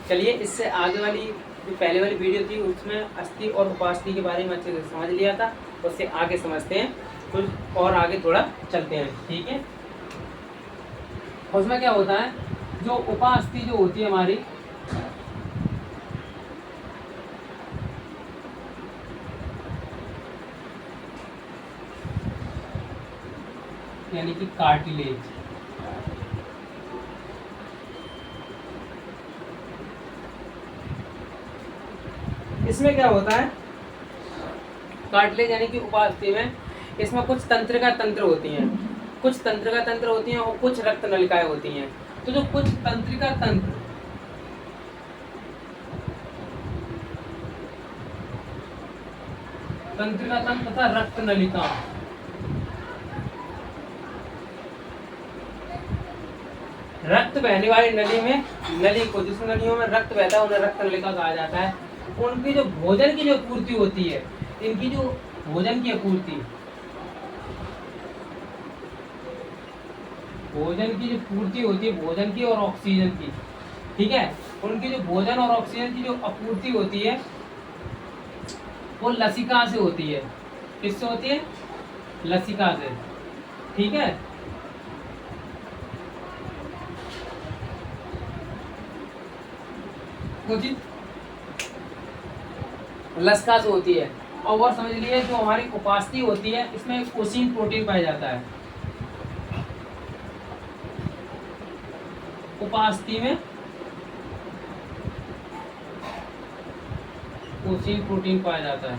चलिए इससे आगे वाली जो पहले वाली वीडियो थी उसमें अस्थि और उपास्थि के बारे में अच्छे से समझ लिया था, उससे आगे समझते हैं कुछ और आगे थोड़ा चलते हैं, ठीक है। उसमें क्या होता है, जो उपास्थि जो होती है हमारी, यानी कि कार्टिलेज, इसमें क्या होता है, कार्टिलेज यानी कि उपास्थि में इसमें कुछ तंत्रिका तंत्र होती हैं, कुछ तंत्रिका तंत्र होती हैं और कुछ रक्त नलिकाएं होती हैं। तो जो कुछ तंत्रिका तंत्र तथा रक्त नलिका, रक्त बहने वाली नली में, नली को जिस नलियों में रक्त बहता है उन्हें रक्त नलिका कहा जाता है। उनकी जो भोजन की जो पूर्ति होती है, इनकी जो भोजन की पूर्ति, भोजन की जो पूर्ति होती है, भोजन की और ऑक्सीजन की, ठीक है, उनकी जो भोजन और ऑक्सीजन की जो आपूर्ति होती है वो लसिका से होती है। किससे होती है? लसिका से, ठीक है। लसिका से होती है। और समझ लिए जो हमारी उपास्थि होती है इसमें कोशिन प्रोटीन पाया जाता है। उपास्थि में कोशिन प्रोटीन पाया जाता है।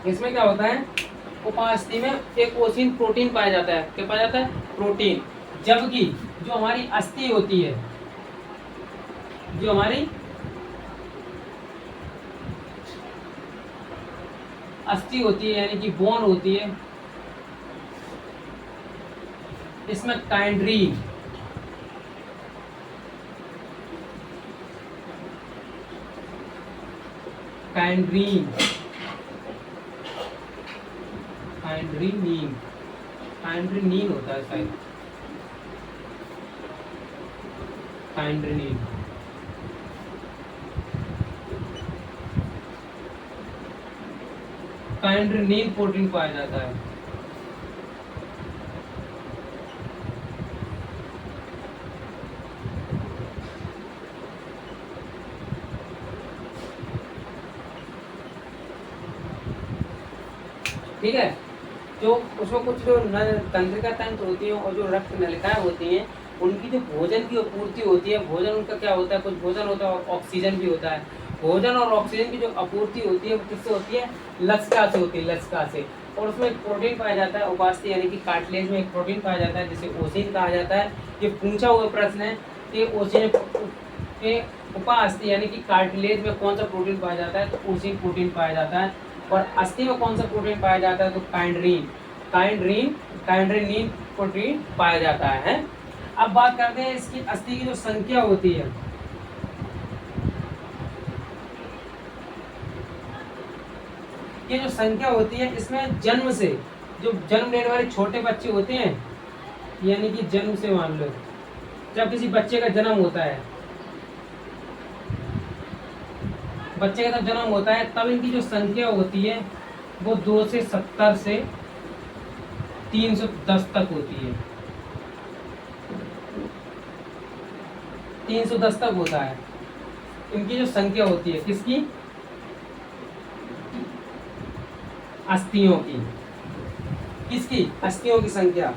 इसमें क्या होता है, उपास्थि में एक कोशिन प्रोटीन पाया जाता है। क्या पाया जाता है? प्रोटीन। जबकि जो हमारी अस्थि होती है, जो हमारी अस्थि होती है यानी कि बोन होती है, इसमें काइंड्रीन, काइंड्रीन, काइंड्रीनीन, काइंड्रीनीन होता है शायद, काइंड्रीनीन, काइंड्रीनीन प्रोटीन पाया जाता है। ठीक है, जो उसमें कुछ जो तंत्रिका तंत्र होती है और जो रक्त नलिकाएं होती हैं उनकी जो भोजन की आपूर्ति होती है, भोजन उनका क्या होता है, कुछ भोजन होता है, ऑक्सीजन भी होता है। भोजन और ऑक्सीजन की जो आपूर्ति होती है वो किससे होती है? लसिका से होती है, लसिका से। और उसमें एक प्रोटीन पाया जाता है उपास्थि यानी कि कार्टिलेज में एक प्रोटीन पाया जाता है जिसे ओसिन कहा जाता है। ये पूछा हुआ प्रश्न है कि ओसिन के उपास्थि यानी कि कार्टिलेज में कौन सा प्रोटीन पाया जाता है, तो ओसिन प्रोटीन पाया जाता है। और अस्थि में कौन सा प्रोटीन पाया जाता है, तो काइंड्रीन, काइंड्रीन, काइंड्रीनीन प्रोटीन पाया जाता है। अब बात करते हैं इसकी अस्थि की जो संख्या होती है, ये जो संख्या होती है इसमें जन्म से, जो जन्म लेने वाले छोटे बच्चे होते हैं, यानी कि जन्म से मान लो जब किसी बच्चे का जन्म होता है, बच्चे का जब जन्म होता है तब इनकी जो संख्या होती है वो 2 से 70 से 310 तक होती है, 310 तक होता है इनकी जो संख्या होती है। किसकी? अस्थियों की। किसकी? अस्थियों की संख्या।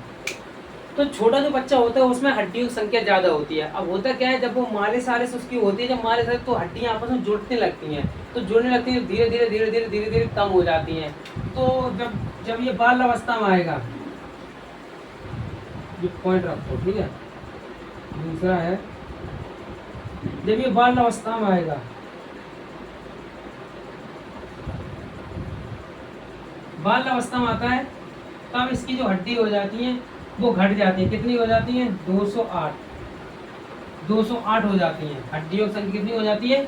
तो छोटा जो बच्चा होता है उसमें हड्डियों की संख्या ज्यादा होती है। अब होता क्या है, जब वो मालिश उसकी होती है, जब मालिश तो हड्डियां आपस में जुड़ने लगती हैं, तो जुड़ने लगती है धीरे धीरे धीरे धीरे धीरे धीरे कम हो जाती हैं। तो जब जब ये बाल अवस्था में आएगा, ये पॉइंट रखो, ठीक है। दूसरा है, जब ये बाल अवस्था में आएगा, बाल अवस्था में आता है तब इसकी जो हड्डी हो जाती है वो घट जाती है। कितनी हो जाती है? 208, 208 हो जाती है। हड्डियों की संख्या कितनी हो जाती है?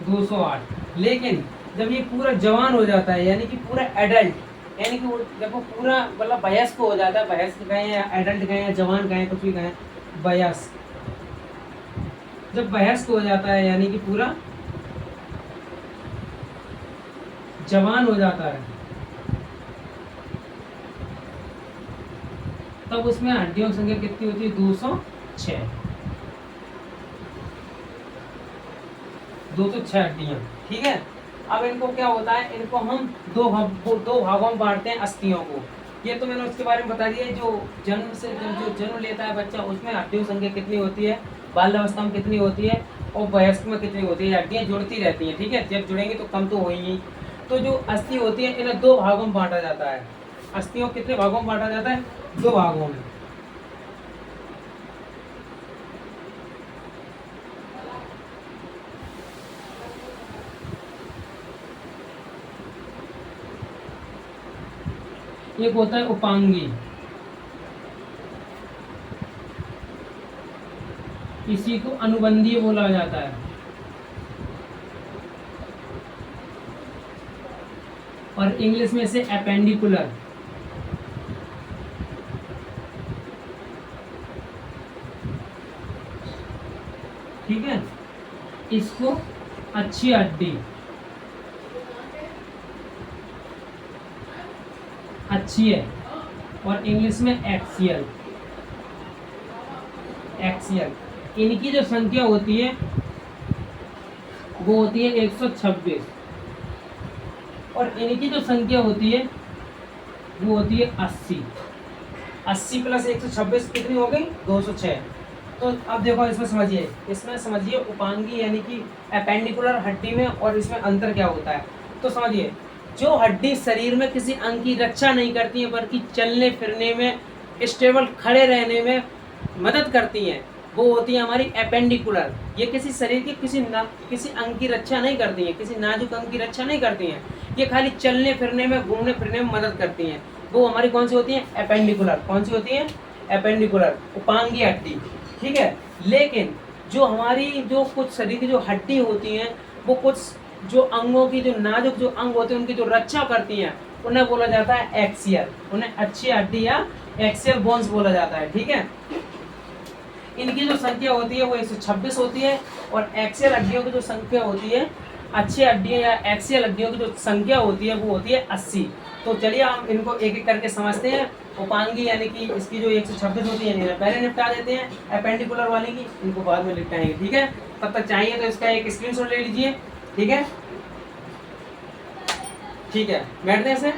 208 208। लेकिन जब ये पूरा जवान हो जाता है यानी कि पूरा एडल्ट, यानी कि वो जब वो पूरा मतलब वयस्क हो जाता है, वयस्क कहें या एडल्ट कहें या जवान कहें, कुछ भी कहें, वयस्क, जब वयस्क हो जाता है यानी कि पूरा जवान हो जाता है, तब उसमें हड्डियों की संख्या कितनी होती है? 206। 206 हड्डियां, ठीक है। अब इनको क्या होता है, इनको हम दो भागों में बांटते हैं अस्थियों को। ये तो मैंने उसके बारे में बता दिया। जो जन्म से जो जन्म लेता है बच्चा, उसमें हड्डियों की संख्या कितनी होती है, बाल अवस्था में कितनी होती है, और वयस्क में कितनी होती है। हड्डियां जुड़ती रहती हैं, ठीक है, जब जुड़ेंगी तो कम तो होंगी। तो जो अस्थि होती है इन्हें दो भागों में बांटा जाता है। अस्थियों को कितने भागों में बांटा जाता है? दो भागों में। एक होता है उपांगी, इसी को अनुबंधीय बोला जाता है, और इंग्लिश में से एपेंडिकुलर। ठीक है, इसको अच्छी हड्डी, अच्छी है, और इंग्लिश में एक्सियल। एक्सियल इनकी जो संख्या होती है वो होती है 126, और इनकी जो संख्या होती है वो होती है 80। 80 प्लस 126 कितनी हो गई? 206। तो अब देखो इसमें समझिए उपांगी यानी कि एपेंडिकुलर हड्डी में और इसमें अंतर क्या होता है। तो समझिए, जो हड्डी शरीर में किसी अंग की रक्षा नहीं करती है बल्कि चलने फिरने में, स्टेबल खड़े रहने में मदद करती हैं, वो होती है हमारी एपेंडिकुलर। ये किसी शरीर के किसी अंग की रक्षा नहीं करती हैं, किसी नाजुक अंग की रक्षा नहीं करती हैं, ये खाली चलने फिरने में, घूमने फिरने में मदद करती हैं। वो हमारी कौन सी होती है? एपेंडिकुलर। कौन सी होती है? एपेंडिकुलर, उपांगी हड्डी, ठीक है। लेकिन जो हमारी जो कुछ शरीर की जो हड्डी होती हैं, वो कुछ जो अंगों की जो नाजुक जो अंग होते हैं उनकी जो रक्षा करती हैं, उन्हें बोला जाता है एक्सियल। उन्हें अच्छी हड्डी या एक्सियल बोन्स बोला जाता है, ठीक है। इनकी जो संख्या होती है वो 126 होती है, और एक्सियल हड्डियों की जो संख्या होती है, अच्छी हड्डियों या एक्सियल हड्डियों की जो संख्या होती है वो होती है 80। तो चलिए हम इनको एक एक करके समझते हैं। उपांगी यानी कि इसकी जो 126 होती है पहले निपटा देते हैं, एपेंडिकुलर वाली की इनको बाद में निपटाएंगे, ठीक है। तब तक चाहिए तो इसका एक स्क्रीनशॉट ले लीजिए, ठीक है। ठीक है, बैठते हैं इसे।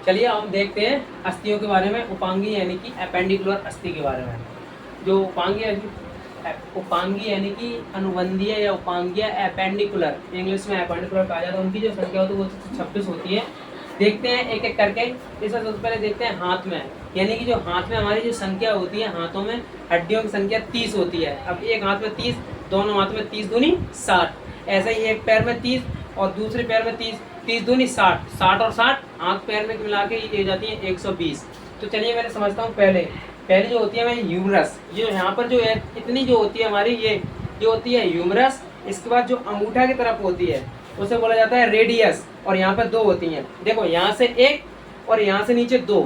चलिए हम देखते हैं अस्थियों के बारे में, उपांगी यानी कि एपेंडिकुलर अस्थि के बारे में। जो उपांगी यानी कि अनुबंधीय या उपांगीय एपेंडिकुलर, इंग्लिश में एपेंडिकुलर कहा जाता है, उनकी जो संख्या होती है वो 126 होती है। देखते हैं एक एक करके। इसमें सबसे पहले देखते हैं हाथ में, यानी कि जो हाथ में हमारी जो संख्या होती है, हाथों में हड्डियों की संख्या 30 होती है। अब एक हाथ में 30, दोनों हाथ में 30 दूनी 60, ऐसे ही एक पैर में 30 और दूसरे पैर में 30, 30 दूनी 60, 60 और 60 हाथ पैर में मिला के ये हो जाती है 120। तो चलिए मैंने समझता हूँ पहले जो होती है हमारी ह्यूमरस, ये यहाँ पर जो है इतनी जो होती है हमारी, ये जो होती है ह्यूमरस। इसके बाद जो अंगूठा की तरफ होती है उसे बोला जाता है रेडियस, और यहाँ पर 2 होती हैं। देखो यहाँ से 1 और यहाँ से नीचे 2।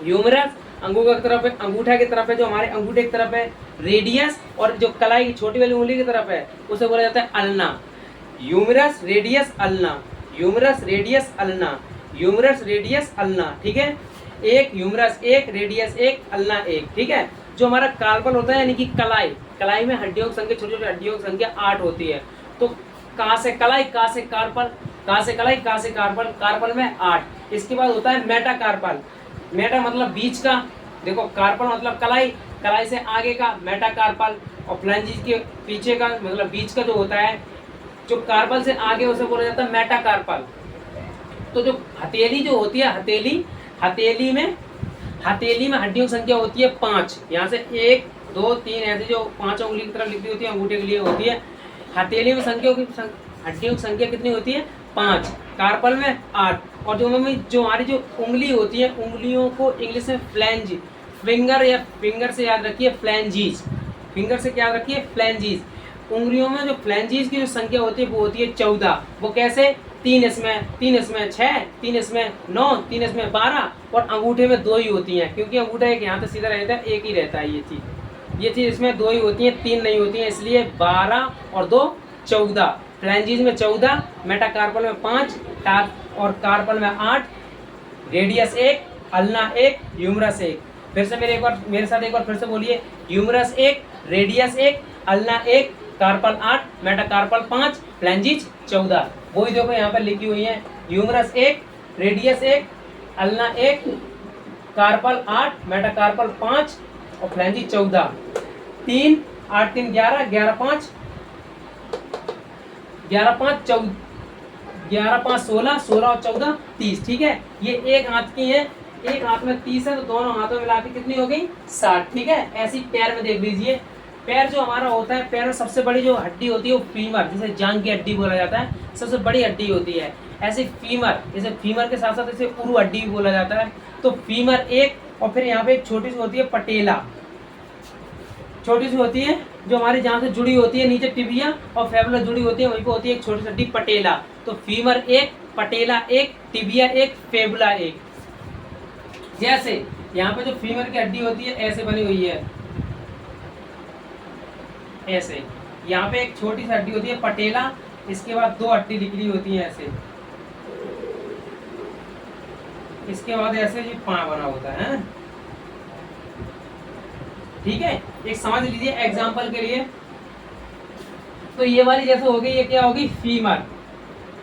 ह्यूमरस अंगूठा की तरफ है, अंगूठा की तरफ है, जो हमारे अंगूठे की तरफ है रेडियस, और जो कलाई की छोटी वाली उंगली की तरफ है उसे बोला जाता है ulna. Humerus radius ulna, humerus radius ulna, humerus radius ulna, ठीक है। एक ह्यूमरस, एक रेडियस, एक अल्ना, एक, ठीक है। जो हमारा कार्पल होता है यानी कि कलाई में हड्डियों की संख्या, छोटी छोटी हड्डियों की संख्या 8 होती है। तो कहाँ से कलाई, कहाँ से कार्पल, कहाँ से कलाई, कहाँ से कार्पल, कार्पल में 8। इसके बाद होता है मेटाकार्पल। मेटा मतलब बीच का, देखो कार्पल मतलब कलाई, कलाई से आगे का मेटाकार्पल, और फ्लैंजिस के पीछे का मतलब बीच का जो होता है जो कार्पल से आगे उसे बोला जाता है मेटाकार्पल। तो जो हथेली जो होती है, हथेली में हड्डियों की संख्या होती है 5। यहाँ से 1 2 3 ऐसे जो 5 उंगली की तरफ लिखी होती है, अंगूठे के लिए होती है। हथेली में हड्डियों की संख्या कितनी होती है? 5। कार्पल में 8। और जो हमारी जो उंगली होती है, उंगलियों को इंग्लिश में फ्लैंज, फिंगर से याद रखिए फ्लैंजीज। फिंगर से क्या याद रखिए? फ्लैंजीज। उंगलियों में जो फ्लैंजीज की जो संख्या होती है वो होती है 14। वो कैसे? 3 इसमें 6, 3 इसमें 9, 3 इसमें 12, और अंगूठे में 2 ही होती हैं, क्योंकि अंगूठा एक यहाँ से सीधा रहता है, एक ही रहता है। ये चीज़ इसमें 2 ही होती हैं, 3 नहीं होती हैं, इसलिए 12 और 2 14। फ्लैंजीज में 14, मेटाकार्पल में 5, और कार्पल में 8, रेडियस 1, अल्ना 1, ह्यूमरस 1। फिर से मेरे साथ एक बार फिर से बोलिए। Humerus 1, radius 1, ulna 1, carpal 8, metacarpal 5, phalanges 14। वही देखो यहाँ पर लिखी हुई है, humerus 1, radius 1, ulna 1, carpal 8, metacarpal 5 और फ्लैंजीज 14। 3 8 3 11, 11 5 11 5 14, 11 5 16, 16 और 14 30। ठीक है, ये एक हाथ की है, एक हाथ में 30 है, तो दोनों हाथों मिला के कितनी हो गई? 60। ठीक है, ऐसी पैर में देख लीजिए। पैर जो हमारा होता है, पैर में सबसे बड़ी जो हड्डी होती है वो फीमर, जिसे जांग की हड्डी बोला जाता है, सबसे बड़ी हड्डी होती है। ऐसे फीमर, जैसे फीमर के साथ साथ इसे उरु हड्डी भी बोला जाता है। तो फीमर एक, और फिर यहाँ पे एक छोटी सी होती है पटेला, छोटी सी होती है जो हमारी जहाँ से जुड़ी होती है, नीचे टिबिया और फेबुला जुड़ी होती है, वहीं पे होती है एक छोटी सी हड्डी पटेला। तो फीमर एक, पटेला एक, टिबिया एक, फेबुला एक। जैसे यहाँ पे जो फीमर की हड्डी होती है ऐसे बनी हुई है, ऐसे। यहाँ पे एक छोटी सी हड्डी होती है पटेला, इसके बाद 2 हड्डी निकली होती है ऐसे, इसके बाद ऐसे ये पाँव बना होता है। ठीक है, एक समझ लीजिए एग्जांपल के लिए। तो ये वाली जैसे हो गई, ये क्या होगी? फीमर।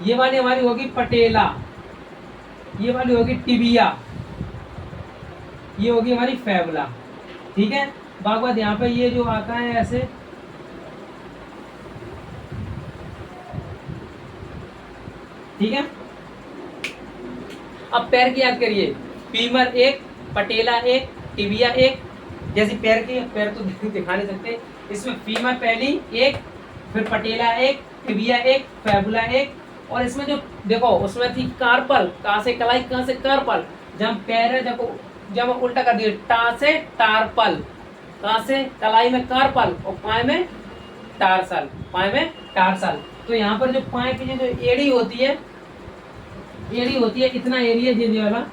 ये वाली हमारी होगी पटेला, ये वाली होगी टिबिया, ये होगी हमारी फेबुला। ठीक है, बाद यहाँ पे ये जो आता है ऐसे, ठीक है। अब पैर की याद करिए, फीमर एक, पटेला एक, टिबिया एक। जैसे पैर की, पैर तो दिखा नहीं सकते, इसमें फीमर पहली एक, फिर पटेला एक, टिबिया एक, फेबुला एक, और इसमें जो देखो उसमें थी कार्पल, का से कलाई, का से कार्पल। जब पैर है, जब उल्टा कर दिए, टा से टारपल, का से कलाई में कार्पल और पाए में टार्सल, पाए में टार्सल। तो यहाँ पर जो पाए की जो एड़ी होती है, इतना एरिया ये वाला,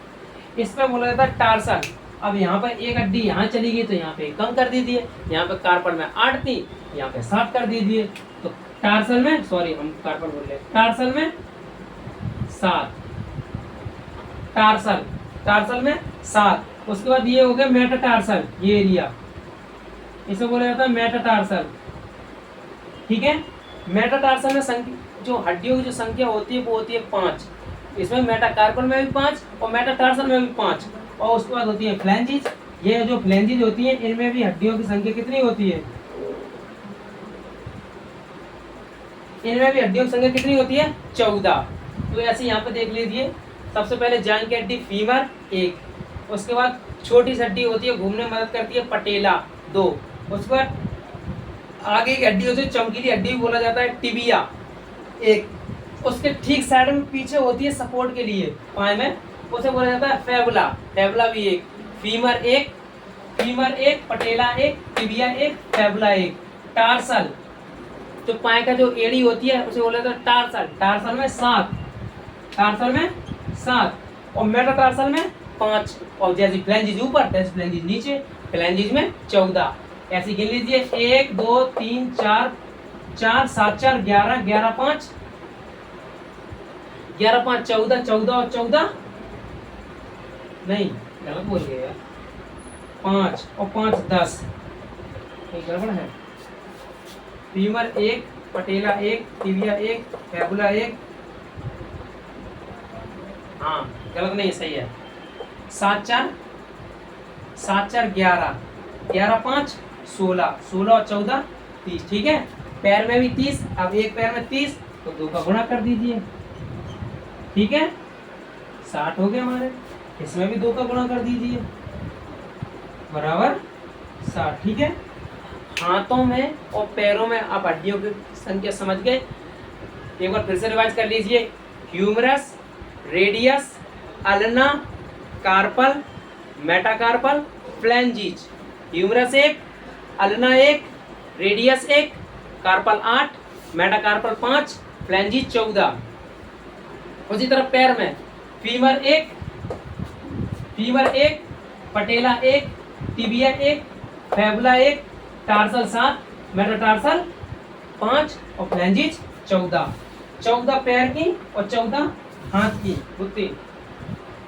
इस पर बोला जाता है टार्सल। अब यहाँ पर एक हड्डी यहाँ चली गई तो यहाँ पे कम कर दीजिए, यहाँ पे कार्पल में 8 थी, यहाँ पे 7 कर दीजिए। तो टार्सल में, सॉरी हम कार्पल बोल रहे हैं, टार्सल में 7, टार्सल में 7। उसके बाद ये हो गया मेटाटार्सल, ये एरिया, इसे बोला जाता है मेटाटार्सल। ठीक है, मेटाटार्सल में जो हड्डियों की जो संख्या होती है वो होती है 5। इसमें मेटाकार्पल में भी 5 और मेटाटार्सल में भी 5। और उसके बाद होती है फ्लैंजीज। ये जो फ्लैंजीज होती है, इनमें भी हड्डियों की संख्या कितनी होती है? इनमें भी हड्डियों की संख्या कितनी होती है? 14। तो ऐसे यहाँ पे देख लीजिए, सबसे पहले जांघ की हड्डी फीमर एक, उसके बाद छोटी सी हड्डी होती है घूमने में मदद करती है पटेला 2, उसके बाद आगे की हड्डी होती है चमकीली हड्डी भी बोला जाता है टिबिया एक, उसके ठीक साइड में पीछे होती है सपोर्ट के लिए पाए में, उसे बोला जाता है फेबुला, फेबुला भी एक। फीमर एक, पटेला एक, टिबिया एक, फेबुला एक। टार्सल, जो पाए का जो एड़ी होती है उसे बोला जाता है टार्सल, टार्सल में 7, और मेटाटार्सल में 5। और जैसे फ्लैंजिज ऊपर तैसे फ्लैंजिज नीचे, फ्लैंजिज में 14। ऐसे गिन लीजिए 1 2 3 4 4 7 4 11 11 5 11 5 14, 14 और 14 नहीं, गलत बोल गया यार, 5 और 5 10, गड़बड़ है। फीमर एक, पटेला एक, टिबिया एक, फेबुला एक, हाँ गलत नहीं, सही है। 7 4 11, 11 5 16, 16 और 14 30। ठीक है, पैर में भी 30। अब एक पैर में 30, तो 2 का गुणा कर दीजिए, ठीक है, 60 हो गए हमारे। इसमें भी 2 का गुणा कर दीजिए, बराबर 60, ठीक है। हाथों में और पैरों में आप हड्डियों की संख्या समझ गए। एक बार फिर से रिवाइज कर लीजिए। Humerus, radius, ulna, carpal, metacarpal, phalanges. Humerus 1, ulna 1, radius 1, carpal 8, metacarpal 5, phalanges 14। उसी तरह पैर में femur 1, patella 1, tibia 1, fibula 1, tarsal 7, metatarsal 5 और फ्लैंजिज 14। 14 पैर की और 14 हाथ की बुद्धि,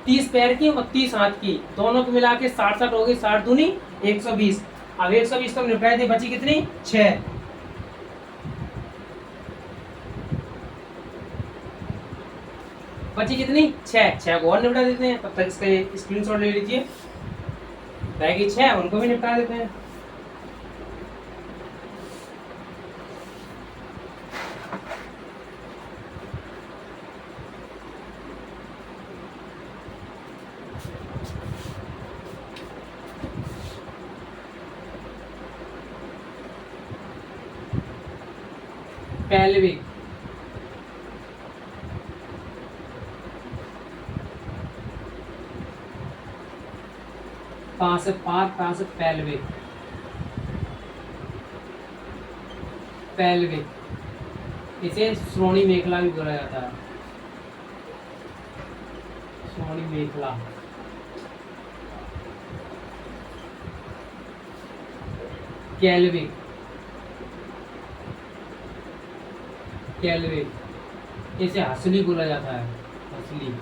30 पैर की और 30 हाथ की, दोनों को मिला के 60 हो गई, 60 दूनी 120। अब 120 तो निपटाई थी, बची कितनी? 6। बची कितनी? 6 को और निपटा देते हैं। तब तक इसका स्क्रीनशॉट ले लीजिए। रहेगी 6, उनको भी निपटा देते हैं। पेल्विक, कहाँ से पार, कहाँ से पेल्विक। पेल्विक, इसे श्रोणी मेखला भी बोला जाता है। श्रोणी मेखला, कैल्विक, कैल्विक, इसे हसली बोला जाता है, हसली।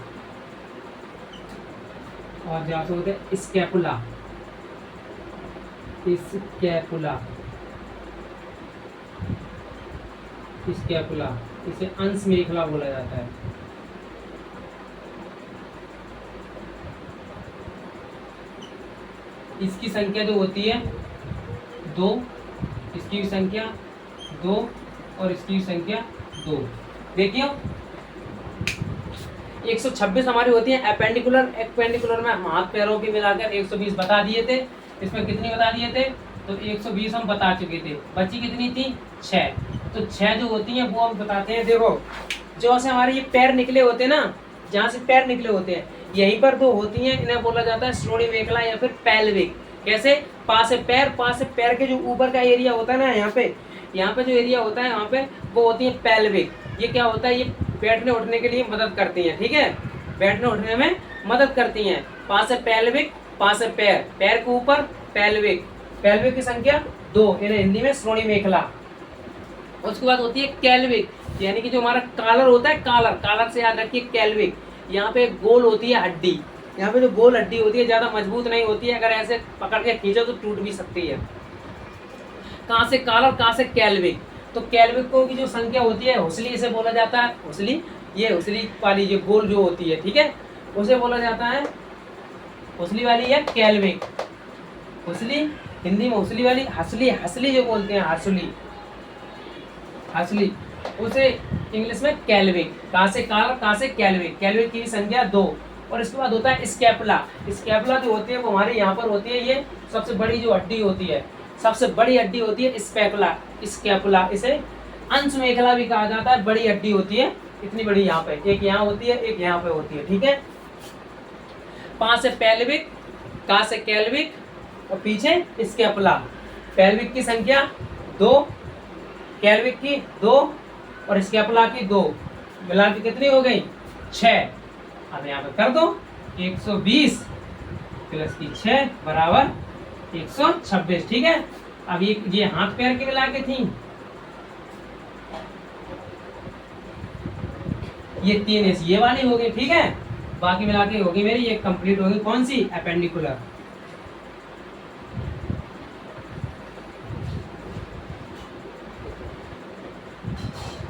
और जहाँ से होते हैं स्कैपुला, स्कैपुला, स्कैपुला, इसे अंश मेखला बोला जाता है। इसकी संख्या जो होती है 2, इसकी भी संख्या 2 और इसकी भी संख्या 2। देखिए 126 हमारी होती है एपेंडिकुलर। एपेंडिकुलर में हम हाथ पैरों की मिलाकर 120 बता दिए थे। इसमें कितनी बता दिए थे? तो 120 हम बता चुके थे। बची कितनी थी? 6। तो 6 जो होती हैं वो हम बताते हैं। देखो जो से हमारे ये पैर निकले होते हैं ना, जहाँ से पैर निकले होते हैं यहीं पर 2 होती हैं, इन्हें बोला जाता है श्रोणी मेखला या फिर पेल्विक। कैसे? पास से पैर के जो ऊपर का एरिया होता है ना, यहाँ पे जो एरिया होता है यहाँ पे वो होती है पेल्विक। ये क्या होता है? ये बैठने उठने के लिए मदद करती हैं, ठीक है, बैठने उठने में मदद करती हैं। पास से पेल्विक, पास से पैर, पैर के ऊपर पेल्विक, पेल्विक की संख्या 2, इन्हें हिंदी में श्रोणी मेखला। उसके बाद होती है कैल्विक, यानी कि जो हमारा कॉलर होता है, कॉलर से याद रखिए कैल्विक। यहाँ पे गोल होती है हड्डी, यहाँ पे जो गोल हड्डी होती है ज्यादा मजबूत नहीं होती है, अगर ऐसे पकड़ के खींचो तो टूट भी सकती है। कहाँ से कॉलर, कहाँ से कैल्विक। तो कैल्विकों की जो संख्या होती है, हुसली इसे बोला जाता है, हुसली, ये हुसली वाली जो गोल जो होती है, ठीक है, उसे बोला जाता है हुसली वाली है कैल्विक। हुसली हिंदी में हुसली वाली, हसली, हसली जो बोलते हैं, हसली, हसली, उसे इंग्लिश में कैल्विक। कहाँ से कॉलर, कहाँ से कैल्विक। कैल्विक की संख्या 2। और इसके बाद होता है स्कैपुला। स्कैपुला जो होती है वो हमारे यहाँ पर होती है, ये सबसे बड़ी जो हड्डी होती है, सबसे बड़ी हड्डी होती है स्कैपुला। स्कैपुला, इसे अंश मेखला भी कहा जाता है। बड़ी हड्डी होती है, इतनी बड़ी यहाँ पे, एक यहाँ होती है, एक यहाँ पे होती है, ठीक है। पास से पेल्विक, कहाँ से कैल्विक और पीछे स्कैपुला। पेल्विक की संख्या 2, कैल्विक की 2 और स्कैपुला की 2, मिला के कितनी हो गई? 6। अब यहाँ पे कर दो 120 प्लस की 6 बराबर 126, ठीक है। अब ये हाथ पैर के मिला के थी, ये 3 ये वाली हो गई, ठीक है। बाकी मिला के होगी मेरी, ये कंप्लीट होगी कौन सी? एपेंडिकुलर।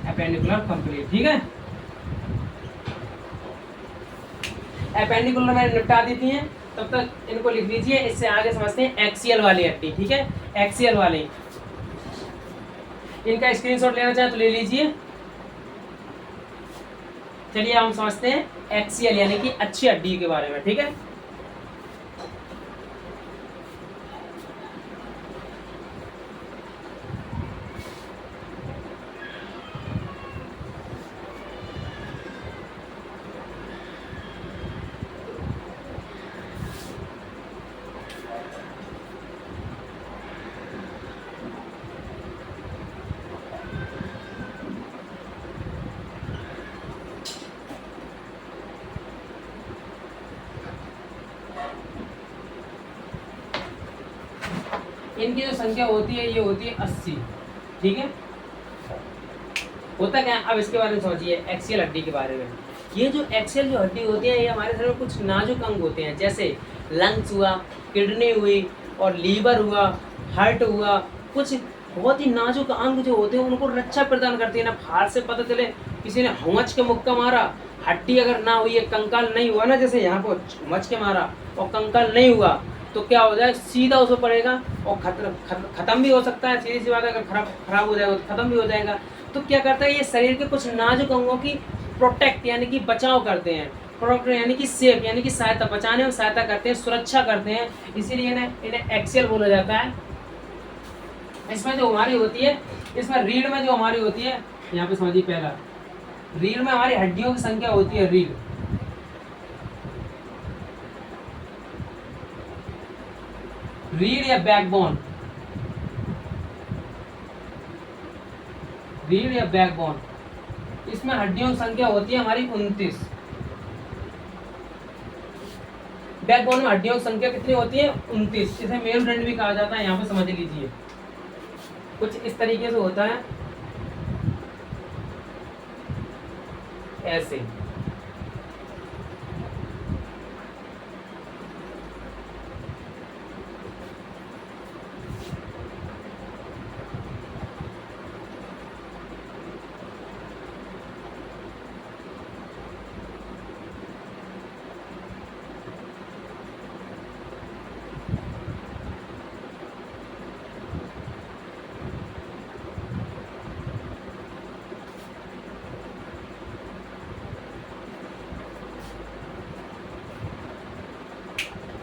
एपेंडिकुलर कंप्लीट, ठीक है। एपेंडिकुलर मैंने निपटा देती हैं, तब तक इनको लिख लीजिए। इससे आगे समझते हैं एक्सियल वाली हड्डी, ठीक है। एक्सियल वाली, इनका स्क्रीनशॉट लेना चाहे तो ले लीजिए। चलिए हम समझते हैं एक्सियल यानी कि अच्छी हड्डी के बारे में, ठीक है। इनकी जो संख्या होती है ये होती है 80, ठीक है। होता क्या है अब इसके बारे में समझिए, एक्सियल हड्डी के बारे में। ये जो एक्सियल जो हड्डी होती है ये हमारे शरीर में कुछ नाजुक अंग होते हैं, जैसे लंग्स हुआ, किडनी हुई और लीवर हुआ, हार्ट हुआ। कुछ बहुत ही नाजुक अंग जो होते हैं उनको रक्षा प्रदान करती है ना। बाहर से पता चले किसी ने हुमच के मुक्का मारा, हड्डी अगर ना हुई है, कंकाल नहीं हुआ ना, जैसे यहाँ पर हुमच के मारा और कंकाल नहीं हुआ तो क्या हो जाए, सीधा उसमें पड़ेगा और खत्म भी हो सकता है। सीधी सी बात है, अगर खराब हो जाएगा तो खत्म भी हो जाएगा। तो क्या करता है ये शरीर के कुछ नाजुक अंगों की प्रोटेक्ट यानी कि बचाव करते हैं, प्रोटेक्ट यानी कि सेफ यानी कि सहायता, बचाने में सहायता करते हैं, सुरक्षा करते हैं, इसीलिए इन्हें एक्सियल बोला जाता है। इसमें जो हमारी होती है, इसमें रीढ़ में जो हमारी होती है, यहाँ पे समझिए पहला रीढ़ में हमारी हड्डियों की संख्या होती है, रीढ़ या बैकबोन, रीढ़ या बैकबोन, इसमें हड्डियों की संख्या होती है हमारी 29। बैकबोन में हड्डियों की संख्या कितनी होती है, 29। इसे मेरुदंड भी कहा जाता है। यहाँ पे समझ लीजिए कुछ इस तरीके से होता है, ऐसे।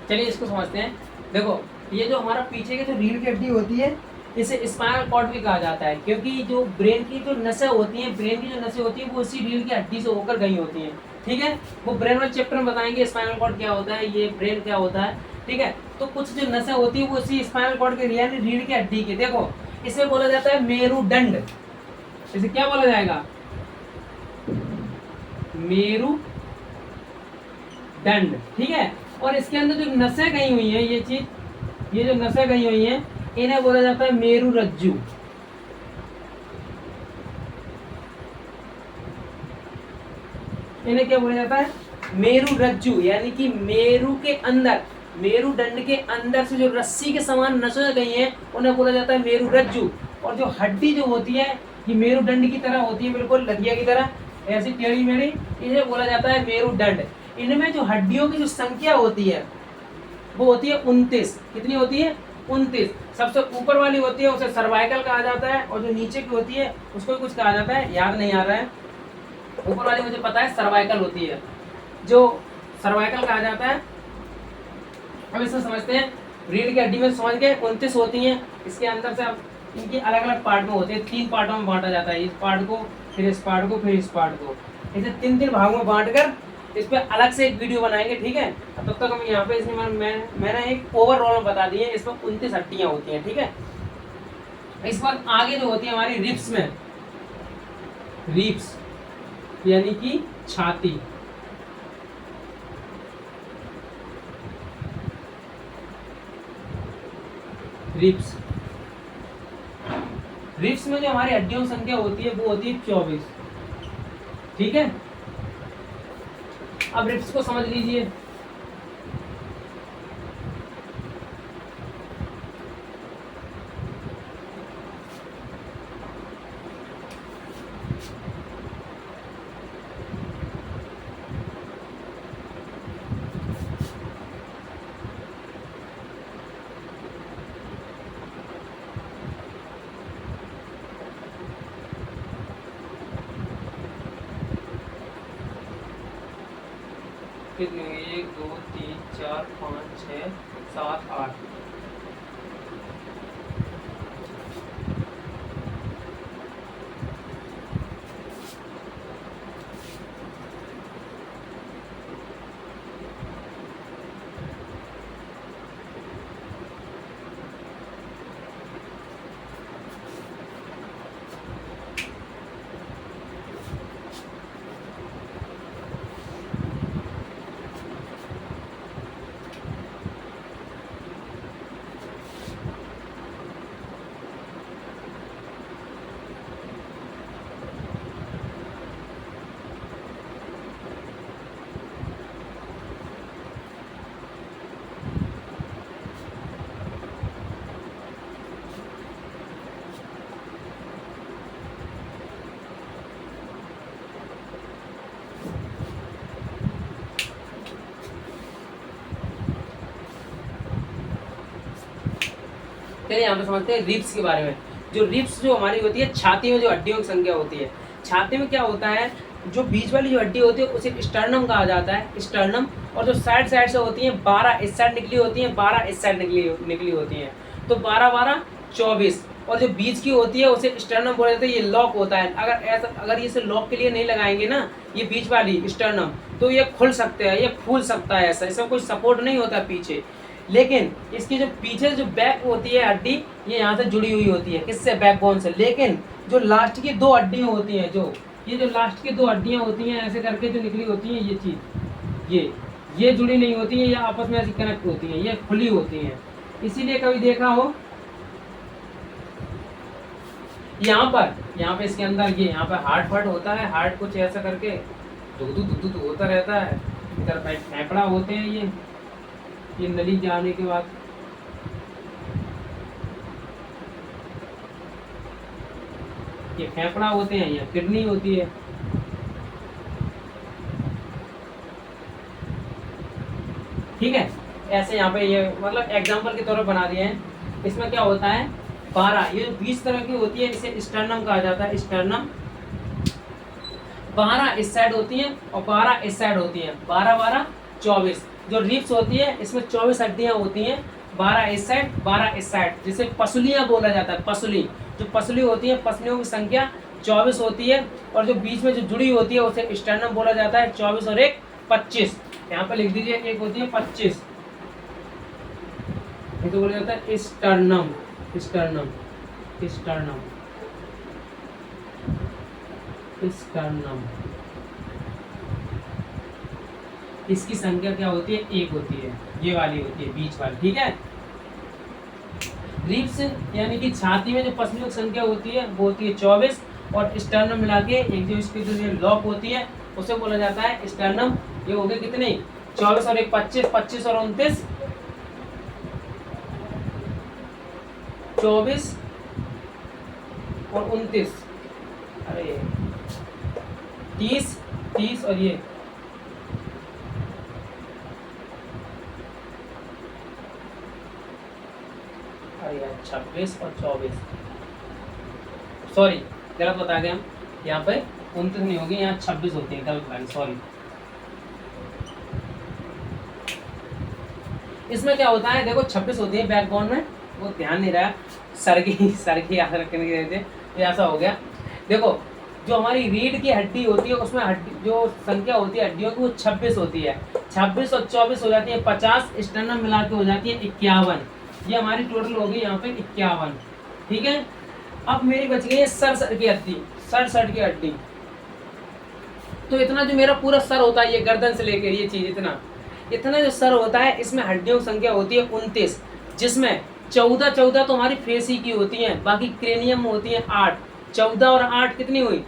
चलिए इसको समझते हैं। देखो ये जो हमारा पीछे की जो रीढ़ की हड्डी होती है इसे स्पाइनल कॉर्ड भी कहा जाता है, क्योंकि जो ब्रेन की जो नसें होती हैं, ब्रेन की जो नसें होती हैं वो उसी रीढ़ की हड्डी से होकर गई होती हैं, ठीक है। वो ब्रेन वाले चैप्टर में बताएंगे स्पाइनल कॉर्ड क्या होता है, ये ब्रेन क्या होता है, ठीक है। तो कुछ जो नसें होती है वो उसी स्पाइनल कॉर्ड के यानी रीढ़ की हड्डी की। देखो इसे बोला जाता है मेरुदंड। इसे क्या बोला जाएगा, मेरुदंड, ठीक है। और इसके अंदर जो नसें गई हुई हैं, ये चीज, ये जो नसें गई हुई हैं इन्हें बोला जाता है मेरुरज्जु। इन्हें क्या बोला जाता है, मेरुरज्जु, यानी कि मेरु के अंदर, मेरुदंड के अंदर से जो रस्सी के समान नसें गई हैं उन्हें बोला जाता है मेरुरज्जु। और जो हड्डी जो होती है ये मेरुदंड की तरह होती है, बिल्कुल लगिया की तरह ऐसी टेढ़ी मेढ़ी, इसे बोला जाता है मेरुदंड। इनमें जो हड्डियों की जो संख्या होती है वो होती है 29। कितनी होती है, 29। सबसे ऊपर वाली होती है उसे सर्वाइकल कहा जाता है, और जो नीचे की होती है उसको कुछ कहा जाता है, याद नहीं आ रहा है। ऊपर वाली मुझे पता है सर्वाइकल होती है, जो सर्वाइकल कहा जाता है। अब इसे समझते हैं, रीढ़ की हड्डी में समझ गए 29 होती हैं। इसके अंदर से अब इनकी अलग अलग पार्ट में होते हैं, 3 पार्टों में बांटा जाता है, इस पार्ट को, फिर इस पार्ट को, फिर इस पार्ट को, इसे 3 भागों में बांट कर इस पर अलग से एक वीडियो बनाएंगे, ठीक है। तब तक हम यहाँ पे इसमें मैंने एक ओवरऑल में बता दी है, इसमें 29 हड्डियाँ होती हैं, ठीक है। इस बार आगे जो होती है हमारी रिब्स में, रिब्स यानी कि छाती, रिब्स, रिब्स में जो हमारी हड्डियों की संख्या होती है वो होती है 24, ठीक है। अब रिब्स को समझ लीजिए। कितनी हुई? 1 2 3 4 5 6 7 8। चलिए यहाँ पे समझते हैं रिब्स के बारे में। जो रिब्स जो हमारी होती है, छाती में जो हड्डियों की संख्या होती है, छाती में क्या होता है, जो बीच वाली जो हड्डी होती है उसे स्टर्नम कहा जाता है, स्टर्नम। और जो साइड साइड से होती हैं 12 इस साइड निकली होती हैं, 12 इस साइड निकली होती हैं, तो 12 12 24। और जो बीच की होती है उसे स्टर्नम बोला जाता है। ये लॉक होता है, अगर इसे लॉक के लिए नहीं लगाएंगे ना, ये बीच वाली स्टर्नम, तो ये खुल सकते हैं, ये फूल सकता है, ऐसा इसका कोई सपोर्ट नहीं होता पीछे। लेकिन इसकी जो पीछे जो बैक होती है हड्डी, ये यहाँ से जुड़ी हुई होती है, किससे? बैकबोन से। लेकिन जो लास्ट की 2 हड्डियाँ होती हैं, जो लास्ट की 2 हड्डियाँ होती हैं ऐसे करके जो निकली होती हैं, ये चीज़ ये जुड़ी नहीं होती है, ये आपस में ऐसी कनेक्ट होती हैं, ये खुली होती हैं। इसीलिए कभी देखा हो यहाँ पे इसके अंदर ये यहाँ पे हार्ट फट होता है, हार्ट कुछ ऐसा करके दुख होता रहता है, इधर फेफड़ा होते हैं, ये नली जाने के बाद ये फेफड़ा होते हैं, या किडनी होती है। ठीक है, ऐसे यहाँ पे ये मतलब एग्जांपल के तौर पर बना दिए हैं। इसमें क्या होता है, 12 ये 20 तरह की होती है, इसे स्टर्नम कहा जाता है, स्टर्नम। 12 इस साइड होती है और 12 इस साइड होती है, 12 12 24। जो रिब्स होती है इसमें 24 हड्डियां होती हैं, 12 इस साइड 12 इस साइड, जिसे पसलियां बोला जाता है। पसली, जो पसली होती है, पसलियों की संख्या 24 होती है। और जो बीच में जो जुड़ी होती है उसे स्टर्नम बोला जाता है। 24 और 1 25। यहाँ पे लिख दीजिए, एक होती है 25, ये तो बोला जाता है स्टर्नम, स्टर्नम, स्टर्नम, स्टर्नम। इसकी संख्या क्या होती है? 1 होती है, ये वाली होती है, बीच वाली। ठीक है, रिब्स यानी कि छाती में जो पसलियों की संख्या होती है वो होती है 24, और स्टर्नम मिला के एक जो इसकी जो लॉक होती है उसे बोला जाता है स्टर्नम। ये हो गए कितने? 24 और 1 25, 25 और 29 24 और 29, अरे 30 30 और ये 26 और 24, सॉरी गलत बता गए हम, यहाँ पे 29 नहीं होगी, यहाँ 26 होती है, गलत बताएंगे, सॉरी। इसमें क्या होता है, देखो 26 होती है बैकबोन में, वो ध्यान नहीं रहा, सर की याद रखने के लिए तो ऐसा हो गया। देखो जो हमारी रीढ़ की हड्डी होती है उसमें हड्डी जो संख्या होती है हड्डियों की वो 26 होती है, 26 और 24 हो जाती है 50, स्टर्नम मिला के हो जाती है 51। ये हमारी टोटल होगी यहाँ पे 51। ठीक है, अब मेरी बच गई है सर की हड्डी, सर की हड्डी। तो इतना जो मेरा पूरा सर होता है, ये गर्दन से लेकर ये चीज इतना जो सर होता है, इसमें हड्डियों की संख्या होती है 29, जिसमें 14 तो हमारी फेस ही की होती हैं, बाकी क्रेनियम में होती है 8। 14 और 8 कितनी हुई?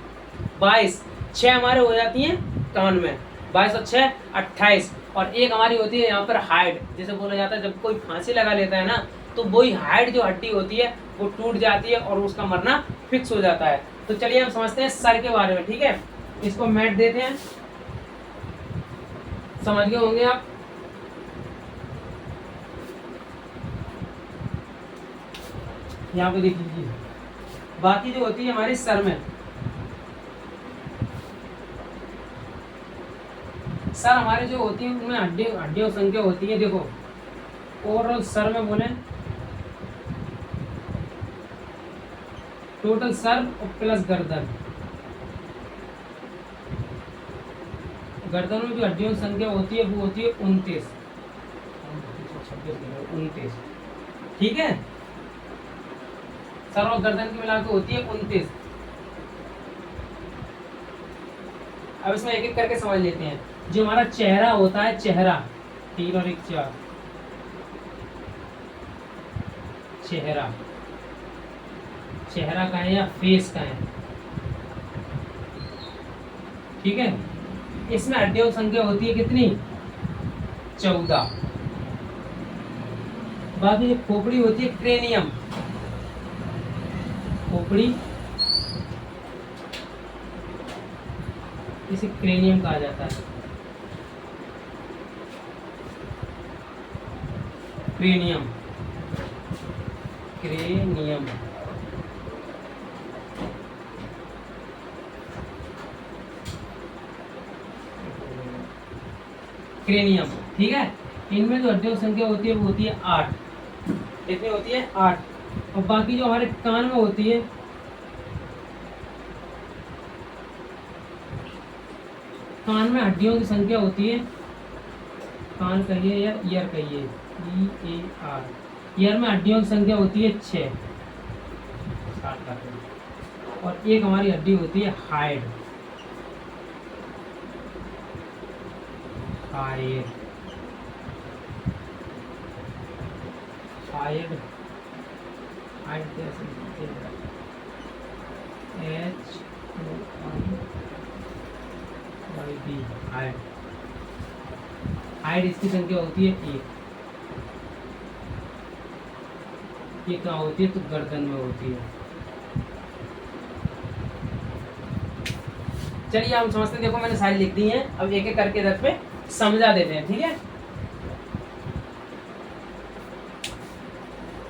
22। 6 हमारे हो जाती हैं कान में, 22 और 6 28। और एक हमारी होती है यहाँ पर हाइड, जिसे बोला जाता है जब कोई फांसी लगा लेता है ना, तो वही हाइड जो हड्डी होती है वो टूट जाती है और उसका मरना फिक्स हो जाता है। तो चलिए हम समझते हैं सर के बारे में। ठीक है, इसको मैट देते हैं, समझ गए होंगे आप। यहाँ पे देख लीजिए, बाकी जो होती है हमारे सर में, सर हमारे जो होती है उनमें हड्डियों की संख्या होती है, देखो ओवरऑल सर में बोले टोटल सर प्लस गर्दन, गर्दन में जो हड्डियों की संख्या होती है वो होती है 29, 29, ठीक है। सर और गर्दन की मिला के होती है 29। अब इसमें एक एक करके समझ लेते हैं। जो हमारा चेहरा होता है, चेहरा 3 और 1 4, चेहरा, चेहरा का है या फेस का है, ठीक है। इसमें हड्डियों की संख्या होती है कितनी, 14। बाकी जो खोपड़ी होती है क्रेनियम, खोपड़ी इसे क्रेनियम कहा जाता है, क्रेनियम, क्रेनियम। क्रेनियम, ठीक है। इनमें जो हड्डियों की संख्या होती है वो होती है 8। कितनी होती है, 8। और बाकी जो हमारे कान में होती है, कान में हड्डियों की संख्या होती है, कान कहिए या ईयर कहिए, EAR, ईयर में हड्डियों की संख्या होती है 6, और एक हमारी हड्डी होती है हाइड, हाइड, हाइड, हाइड कैसे लिखते हैं, HOID, हाइड, हाइड इसकी संख्या होती है 1। ये कहाँ होती है, तो गर्दन में होती है। चलिए हम समझते हैं, देखो मैंने सारी लिख दी हैं, अब एक एक करके इधर पे समझा देते हैं, ठीक है।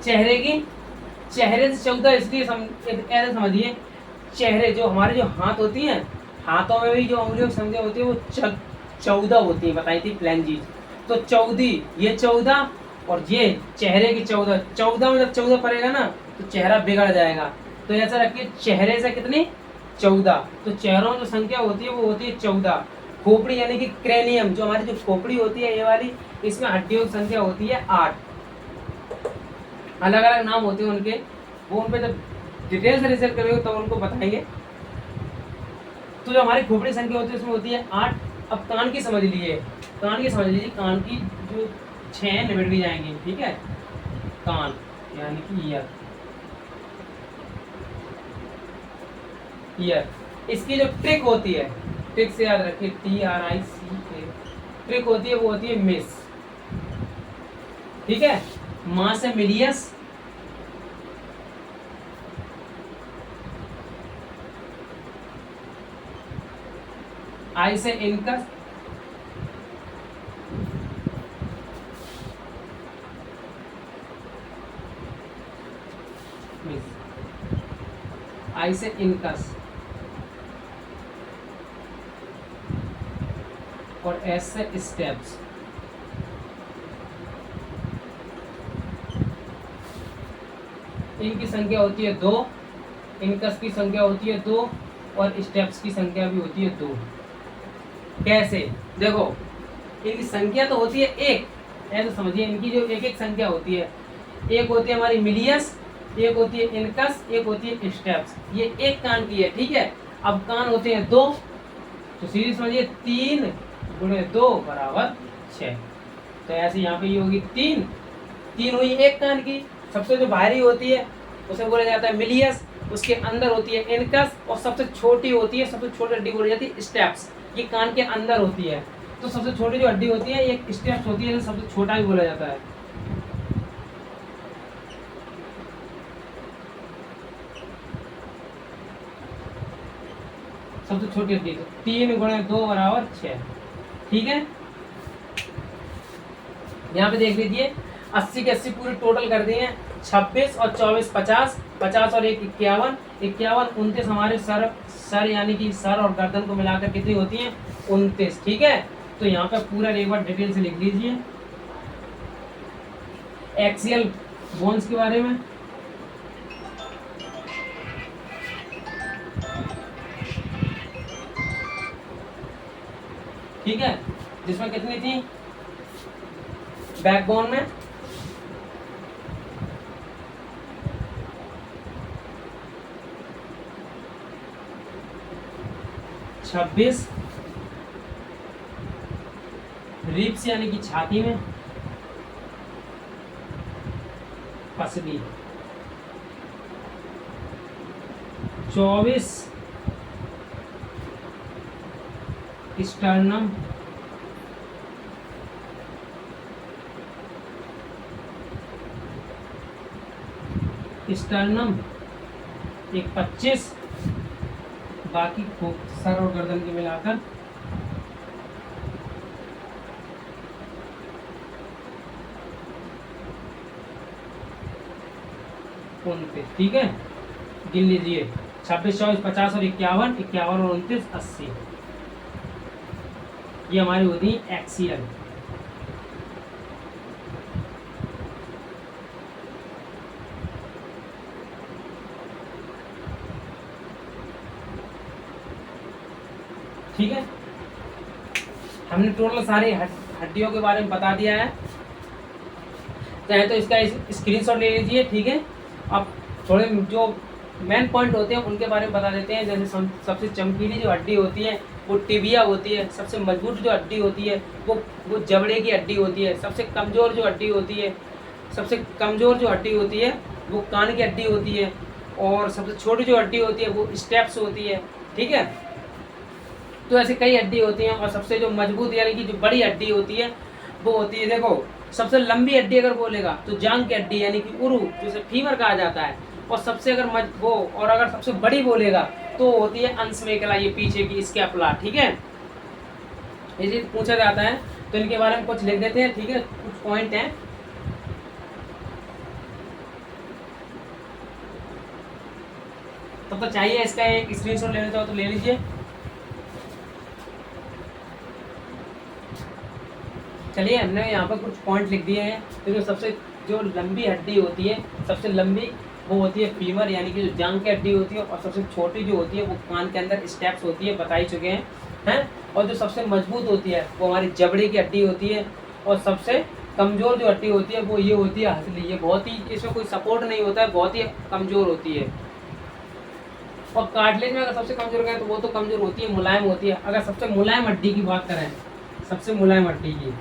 चेहरे की, चेहरे से 14 इसलिए ऐसे समझिए, चेहरे जो हमारे जो हाथ होती हैं, हाथों में भी जो उंगलियों की संख्या होती है वो 14 होती है, बताई थी प्लान जी। तो 14, ये 14 और ये चेहरे की 14, 14 में जब 14 पड़ेगा ना तो चेहरा बिगड़ जाएगा। तो ऐसा रखिए, चेहरे से कितनी, 14। तो चेहरों जो संख्या होती है वो होती है 14। खोपड़ी यानी कि क्रेनियम, जो हमारी जो खोपड़ी होती है ये वाली, इसमें हड्डियों की संख्या होती है 8। अलग अलग नाम होते हैं उनके, वो उन पे जब डिटेल से रिसर्च करेंगे तो उनको बताएंगे। तो जो हमारी खोपड़ी संख्या होती है उसमें होती है 8। अब कान की समझ लीजिए, कान की समझ लीजिए, कान की जो 6 निबट भी जाएंगी, ठीक है। कान यानी कि ईयर, ईयर, इसकी जो ट्रिक होती है, ट्रिक से याद रखिए, TRIC, ट्रिक होती है वो होती है मिस, ठीक है। मां से मिलियस, आई से इनकस, आई से इनकस, और एस से स्टेप्स। इनकी संख्या होती है 2, इनकस की संख्या होती है 2, और स्टेप्स की संख्या भी होती है 2। कैसे, देखो इनकी संख्या तो होती है 1, ऐसे समझिए, इनकी जो एक एक संख्या होती है, एक होती है हमारी मिलियस, एक होती है इनकस, एक होती है स्टेप्स। ये एक कान की है, ठीक है। अब कान होते हैं 2, तो सीधी समझिए 3 × 2 = 6। तो ऐसे यहाँ पे ये होगी 3, 3 हुई एक कान की। सबसे जो बाहरी होती है उसे बोला जाता है मिलियस, उसके अंदर होती है इनकस, और सबसे छोटी होती है, सबसे छोटी हड्डी बोली जाती है स्टेप्स। ये कान के अंदर होती है। तो सबसे छोटी जो हड्डी होती है एक स्टेप्स होती है, सबसे छोटा भी बोला जाता है। सबसे छोटी हड्डी, 3 × 2 = 6, ठीक है। यहाँ पे देख लीजिए, 80 के 80 पूरे टोटल कर दिए हैं। 26 और 24 50, 50 और 1 51, 51 29 हमारे सर यानी कि सर और गर्दन को मिलाकर कितनी होती है, 29, ठीक है। तो यहाँ पे पूरा एक बार डिटेल से लिख लीजिए एक्सियल बोन्स के बारे में। ठीक है, जिसमें कितनी थी बैकबोन में 26, रिब्स यानी कि छाती में पसली 24, स्टर्नम एक 25, बाकी सर और गर्दन के मिलाकर 29। ठीक है, गिन लीजिए 26, 24, 50 और 51, 51 और 29, 80। ये हमारी होती है एक्सियल। ठीक है, हमने टोटल सारी हड्डियों के बारे में बता दिया है। चाहे तो इसका स्क्रीनशॉट ले लीजिए। ठीक है, अब थोड़े जो मेन पॉइंट होते हैं उनके बारे में बता देते हैं। जैसे सबसे चमकीली जो हड्डी होती है वो टिबिया होती है। सबसे मजबूत जो हड्डी होती है वो जबड़े की हड्डी होती है। सबसे कमज़ोर जो हड्डी होती है वो कान की हड्डी होती है। और सबसे छोटी जो हड्डी होती है वो स्टेप्स होती है। ठीक है, तो ऐसे कई हड्डी होती हैं। और सबसे जो मजबूत यानी कि जो बड़ी हड्डी होती है वो होती है, देखो सबसे लंबी हड्डी अगर बोलेगा तो जांग की हड्डी यानी कि उरु, जिसे फीमर कहा जाता है। और सबसे अगर सबसे बड़ी बोलेगा तो होती है अंश मेखला, ये पीछे की स्कैपुला। ठीक है, ये चीज पूछा जाता है तो इनके बारे में कुछ लिख देते हैं। ठीक है, कुछ पॉइंट हैं। तो चाहिए इसका एक स्क्रीनशॉट लेना चाहो तो ले लीजिए। चलिए, हमने यहाँ पर कुछ पॉइंट लिख दिए हैं। तो जो लंबी हड्डी होती है, सबसे लंबी वो होती है फीमर यानी कि जो जांग की हड्डी होती है। और सबसे छोटी जो होती है वो कान के अंदर स्टेप्स होती है, बता ही चुके हैं। और जो सबसे मजबूत होती है वो हमारी जबड़े की हड्डी होती है। और सबसे कमज़ोर जो हड्डी होती है वो ये होती है हथेली। ये बहुत ही, इसमें कोई सपोर्ट नहीं होता है, बहुत ही कमज़ोर होती है। और कार्टिलेज में अगर सबसे कमज़ोर करें तो वो तो कमज़ोर होती है, मुलायम होती है। अगर सबसे मुलायम हड्डी की बात करें, सबसे मुलायम हड्डी की,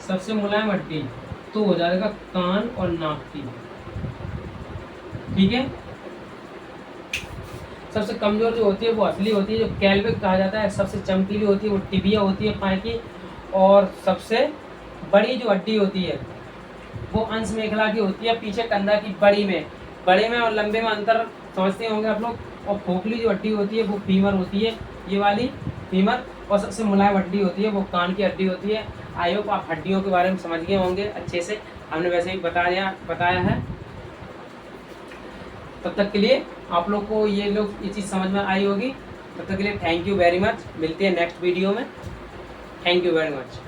सबसे मुलायम हड्डी तो हो जाएगा कान और नाक की। ठीक है, सबसे कमजोर जो होती है वो असली होती है, जो कैल्विक कहा जाता है। सबसे चमकीली होती है वो टिबिया होती है, पाए की। और सबसे बड़ी जो हड्डी होती है वो अंश मेखला की होती है, पीछे कंधा की बड़े में और लंबे में अंतर समझते होंगे आप लोग। और खोखली जो हड्डी होती है वो फीमर होती है, ये वाली फीमर। और सबसे मुलायम हड्डी होती है वो कान की हड्डी होती है। आई होप आप हड्डियों के बारे में समझ गए होंगे अच्छे से, हमने वैसे ही बताया है। तब तक के लिए आप लोग को ये चीज़ समझ में आई होगी। तब तक के लिए थैंक यू वेरी मच। मिलते हैं नेक्स्ट वीडियो में। Thank you very much.